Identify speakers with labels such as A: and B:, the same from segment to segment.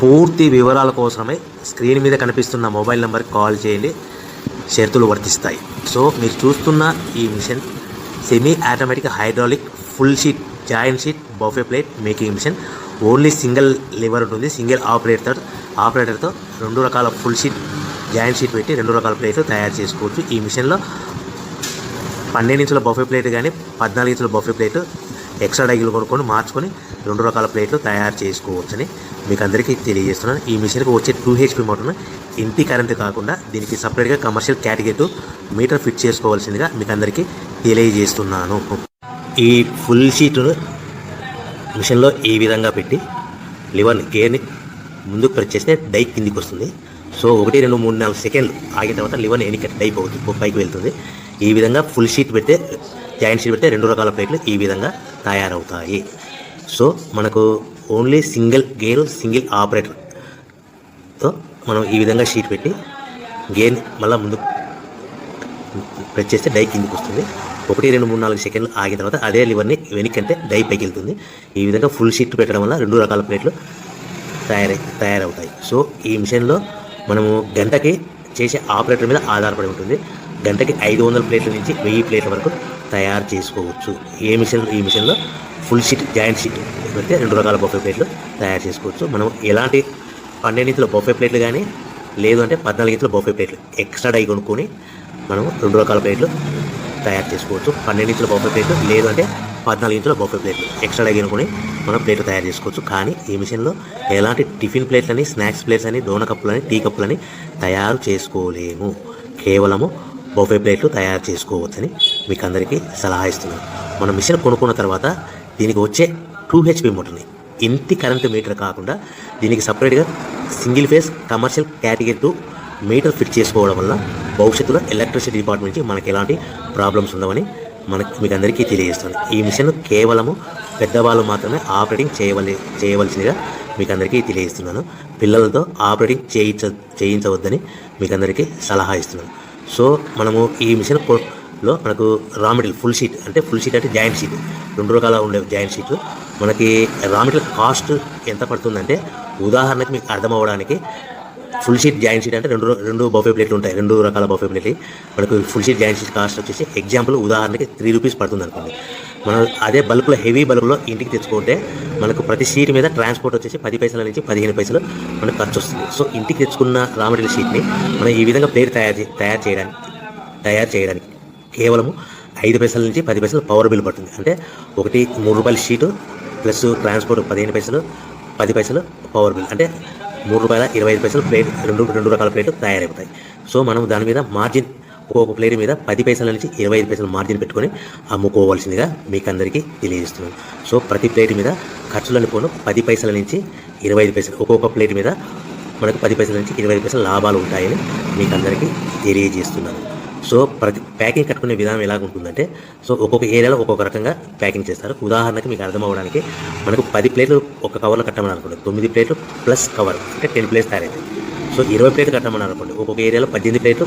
A: పూర్తి వివరాల కోసమే స్క్రీన్ మీద కనిపిస్తున్న మొబైల్ నెంబర్కి కాల్ చేయండి, షరతులు వర్తిస్తాయి. సో మీరు చూస్తున్న ఈ machine semi automatic hydraulic full sheet joint sheet buffet plate making machine. Only single lever ఉంటుంది, సింగిల్ ఆపరేటర్తో 2 రకాల ఫుల్ షీట్ జాయింట్ షీట్ పెట్టి 2 రకాల ప్లేట్లు తయారు చేసుకోవచ్చు. ఈ మిషన్లో 12 ఇంచుల బఫే ప్లేట్ కానీ 14 ఇంచుల బఫే ప్లేట్ ఎక్స్ట్రా డైగులు కొనుక్కొని మార్చుకొని 2 రకాల ప్లేట్లు తయారు చేసుకోవచ్చని మీకు అందరికీ తెలియజేస్తున్నాను. ఈ మిషన్కి వచ్చే 2 HP మోటార్ను ఇంటి కరెంటు కాకుండా దీనికి సపరేట్గా కమర్షియల్ కేటగిరీ మీటర్ ఫిట్ చేసుకోవాల్సిందిగా మీకు అందరికీ తెలియజేస్తున్నాను. ఈ ఫుల్ షీట్ను మిషన్లో ఈ విధంగా పెట్టి లివర్ని గేర్ని ముందుకు ప్రెస్ చేస్తే డై కిందికి వస్తుంది. సో 1 2 3 4 సెకండ్లు ఆగిన తర్వాత లివర్ని ఎన్నిక డై పైకి వెళ్తుంది. ఈ విధంగా ఫుల్ షీట్ పెడితే జాయింట్ షీట్ పెడితే 2 రకాల ప్లేట్లు ఈ విధంగా తయారవుతాయి. సో మనకు ఓన్లీ సింగిల్ గేరు సింగిల్ ఆపరేటర్తో మనం ఈ విధంగా షీట్ పెట్టి గేర్ని మళ్ళీ ముందు ప్రెస్ చేస్తే డై కిందికి వస్తుంది. 1 2 3 4 సెకండ్లు ఆగిన తర్వాత అదే లివర్ని వెనక్కంటే డై పైకి వెళ్తుంది. ఈ విధంగా ఫుల్ షీట్ పెట్టడం వల్ల 2 రకాల ప్లేట్లు తయారవుతాయి. సో ఈ మిషన్లో మనము గంటకి చేసే ఆపరేటర్ మీద ఆధారపడి ఉంటుంది. గంటకి 500 ప్లేట్ల నుంచి 1000 ప్లేట్ల వరకు తయారు చేసుకోవచ్చు. ఈ మిషన్లో ఫుల్ షీట్ జాయింట్ షీట్ పెడితే 2 రకాల బఫే ప్లేట్లు తయారు చేసుకోవచ్చు. మనం ఎలాంటి 12 ఇంచుల బఫే ప్లేట్లు కానీ లేదు అంటే 14 ఇంచుల బఫే ప్లేట్లు ఎక్స్ట్రా డై కొనుక్కొని మనం 2 రకాల ప్లేట్లు తయారు చేసుకోవచ్చు. 12 ఇంచుల బఫే ప్లేట్లు లేదు అంటే 14 ఇంచుల బఫే ప్లేట్లు ఎక్స్ట్రా డై కొనుక్కొని మనం ప్లేట్లు తయారు చేసుకోవచ్చు. కానీ ఈ మిషన్లో ఎలాంటి టిఫిన్ ప్లేట్లని స్నాక్స్ ప్లేట్స్ అని డోనా కప్పులని టీ కప్పులని తయారు చేసుకోలేము. కేవలము బఫే ప్లేట్లు తయారు చేసుకోవచ్చని మీకు అందరికీ సలహా ఇస్తున్నాను. మనం మిషన్ కొనుక్కున్న తర్వాత దీనికి వచ్చే 2 HP మోటార్ని ఇంటి కరెంటు మీటర్ కాకుండా దీనికి సపరేట్గా single phase commercial category metre fit చేసుకోవడం వల్ల భవిష్యత్తులో ఎలక్ట్రిసిటీ డిపార్ట్మెంట్ నుంచి మనకి ఎలాంటి ప్రాబ్లమ్స్ ఉండవని మీకు అందరికీ తెలియజేస్తుంది. ఈ మిషన్ కేవలము పెద్దవాళ్ళు మాత్రమే ఆపరేటింగ్ చేయవలసిందిగా మీకు అందరికీ తెలియజేస్తున్నాను. పిల్లలతో ఆపరేటింగ్ చేయించవద్దని మీకు అందరికీ సలహా ఇస్తున్నాను. సో మనము ఈ మిషన్లో మనకు రా మెటీరియల్ ఫుల్ షీట్ అంటే జాయింట్ షీట్ 2 రకాల ఉండే జాయింట్ షీట్ మనకి రా మెటీరియల్ కాస్ట్ ఎంత పడుతుందంటే ఉదాహరణకి మీకు అర్థం అవ్వడానికి ఫుల్ షీట్ జాయింట్ షీట్ అంటే రెండు బఫే ప్లేట్లు ఉంటాయి, 2 రకాల బఫే ప్లేట్లు. మనకు full sheet joint sheet cost వచ్చేసి ఎగ్జాంపుల్ ఉదాహరణకి 3 రూపీస్ పడుతుంది అనుకోండి. మనం అదే బల్క్లో హెవీ బల్క్లో ఇంటికి తెచ్చుకుంటే మనకు ప్రతి షీట్ మీద ట్రాన్స్పోర్ట్ వచ్చేసి 10 పైసల నుంచి 15 పైసలు మనకు ఖర్చు వస్తుంది. సో ఇంటికి తెచ్చుకున్న రా మెటీరియల్ షీట్ని మనం ఈ విధంగా ప్లేట్ తయారు చేయడానికి కేవలము 5 పైసల నుంచి 10 పైసలు పవర్ బిల్ పడుతుంది. అంటే ఒకటి 3 రూపాయల షీటు ప్లస్ ట్రాన్స్పోర్ట్ 15 పైసలు 10 పైసలు పవర్ బిల్ అంటే 3 రూపాయల 25 పైసలు ప్లేట్ 2 రకాల ప్లేట్లు తయారైపోతాయి. సో మనం దాని మీద మార్జిన్ ఒక్కొక్క ప్లేట్ మీద 10 పైసల నుంచి 25 పైసలు మార్జిన్ పెట్టుకొని అమ్ముకోవాల్సిందిగా మీకు అందరికీ తెలియజేస్తున్నాను. సో ప్రతి ప్లేట్ మీద ఖర్చులను పోను 10 పైసల నుంచి 25 పైసలు ఒక్కొక్క ప్లేట్ మీద మనకు 10 పైసల నుంచి 25 పైసలు లాభాలు ఉంటాయని మీకు అందరికీ తెలియజేస్తున్నాను. సో ప్రతి ప్యాకింగ్ కట్టుకునే విధానం ఎలాగుంటుందంటే సో ఒక్కొక్క ఏరియాలో ఒక్కొక్క రకంగా ప్యాకింగ్ చేస్తారు. ఉదాహరణకి మీకు అర్థం అవ్వడానికి మనకు 10 ప్లేట్లు ఒక కవర్లో కట్టమని అనుకోండి, 9 ప్లేట్లు ప్లస్ కవర్ అంటే 10 ప్లేట్స్ తయారవుతాయి. సో 20 ప్లేట్లు కట్టమని అనుకోండి, ఒక్కొక్క ఏరియాలో 18 ప్లేట్లు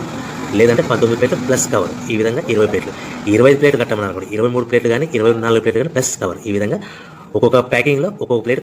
A: లేదంటే 19 ప్లేట్లు ప్లస్ కవర్ ఈ విధంగా 20 ప్లేట్లు. 25 ప్లేట్లు కట్టమని అనుకోండి, 23 ప్లేట్లు కానీ 24 ప్లేట్లు కానీ ప్లస్ కవర్ ఈ విధంగా ఒక్కొక్క ప్యాకింగ్లో ఒక్కొక్క ప్లేట్